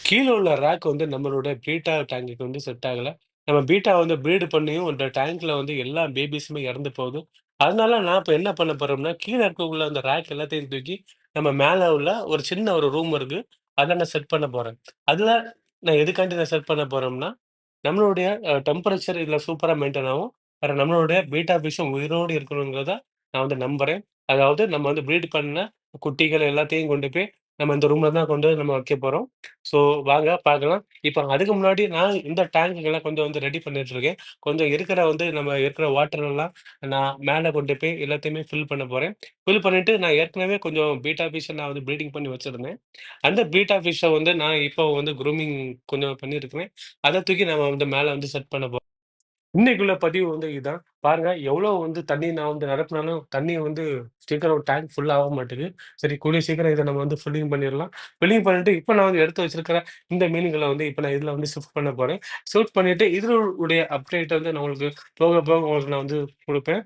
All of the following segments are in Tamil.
கீழ உள்ள ரேக் வந்து நம்மளோட பீட்டா டேங்க்குக்கு வந்து செட் ஆகல. நம்ம பீட்டா வந்து ப்ரீட் பண்ணியும் அந்த டேங்க்ல வந்து எல்லா பேபீஸுமே இறந்து போகுது. அதனால நான் இப்ப என்ன பண்ண போறோம்னா, கீழ இருக்கவுள்ள அந்த ரேக் எல்லாத்தையும் தூக்கி நம்ம மேல உள்ள ஒரு சின்ன ஒரு ரூம் இருக்கு. அத நான் செட் பண்ண போறேன். அதுல நான் எதுக்காண்டி நான் செட் பண்ண போறோம்னா, நம்மளுடைய டெம்பரேச்சர் இதுல சூப்பரா மெயின்டெயின் ஆகும். வேற நம்மளுடைய பீட்டா ஃபிஷ்ஷும் உயிரோடு இருக்கணுங்கிறத நான் வந்து நம்புறேன். அதாவது நம்ம வந்து ப்ரீட் பண்ண குட்டிகள் எல்லாத்தையும் கொண்டு போய் நம்ம இந்த ரூம்ல தான் கொண்டு வந்து நம்ம வைக்க போறோம். ஸோ வாங்க பார்க்கலாம். இப்ப அதுக்கு முன்னாடி நான் இந்த டேங்க்குகள கொஞ்சம் வந்து ரெடி பண்ணிட்டு இருக்கேன். கொஞ்சம் இருக்கிற வந்து நம்ம இருக்கிற வாட்டர் எல்லாம் நான் மேல கொண்டு போய் எல்லாத்தையுமே ஃபில் பண்ண போறேன். ஃபில் பண்ணிட்டு நான் ஏற்கனவே கொஞ்சம் பீட்டா ஃபிஷ் நான் வந்து ப்ரீடிங் பண்ணி வச்சிருந்தேன். அந்த பீட்டா ஃபிஷ்ஷ வந்து நான் இப்போ வந்து க்ரூமிங் கொஞ்சம் பண்ணியிருக்கிறேன். அத தூக்கி நம்ம வந்து மேல வந்து செட் பண்ண போறோம். இன்னைக்குள்ள பதிவு வந்து இதான். பாருங்க எவ்வளோ வந்து தண்ணி நான் வந்து நிரப்புனாலும், தண்ணி வந்து சீக்கிரம் டேங்க் ஃபுல் ஆக மாட்டேங்குது. சரி கூடிய சீக்கிரம் இத நம்ம வந்து ஃபில்லிங் பண்ணிறலாம். ஃபில்லிங் பண்ணிட்டு, இப்ப நான் வந்து எடுத்து வச்சிருக்கிற இந்த மீன்கள வந்து இப்ப நான் இதுல வந்து ஷிஃப்ட் பண்ண போறேன். ஷிஃப்ட் பண்ணிட்டு இதனுடைய அப்டேட் வந்து நான் உங்களுக்கு போக, போக உங்களுக்கு நான் வந்து குடுப்பேன்.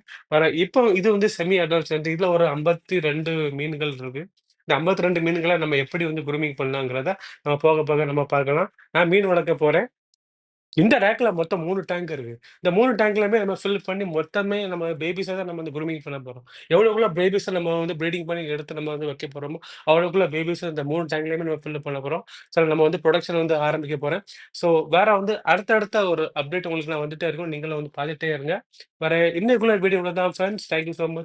இப்போ இது வந்து செமி அடல்ட்ஸ் வந்து இதுல ஒரு 52 மீன்கள் இருக்கு. இந்த 52 மீன்கள நம்ம எப்படி வந்து குரூமிங் பண்ணலாங்கிறத நம்ம போக, போக நம்ம பார்க்கலாம். நான் மீன் வளர்க்க போறேன். இந்த ரேக்ல மொத்தம் 3 டேங்க் இருக்கு. இந்த 3 டேங்க்லயுமே நம்ம ஃபில் பண்ணி மொத்தமே நம்ம பேபீஸ தான் நம்ம வந்து க்ரூமிங் பண்ண போறோம். எவ்வளோக்குள்ள பேபீஸ நம்ம வந்து ப்ரீடிங் பண்ணி எடுத்து நம்ம வந்து வைக்க போறோமோ, அவ்வளோக்குள்ள பேபீஸ இந்த 3 டேங்க்லயுமே நம்ம ஃபில் பண்ண போறோம். ஸோ நம்ம வந்து புரொடக்ஷன் வந்து ஆரம்பிக்க போறேன். ஸோ வேற வந்து அடுத்தடுத்த ஒரு அப்டேட் உங்களுக்கு நான் வந்துட்டே இருக்கும். நீங்களும் வந்து பார்த்துட்டே இருங்க. வேற இன்னைக்குள்ள வீடியோ இவ்வளோ தான் friends. Thank you so much.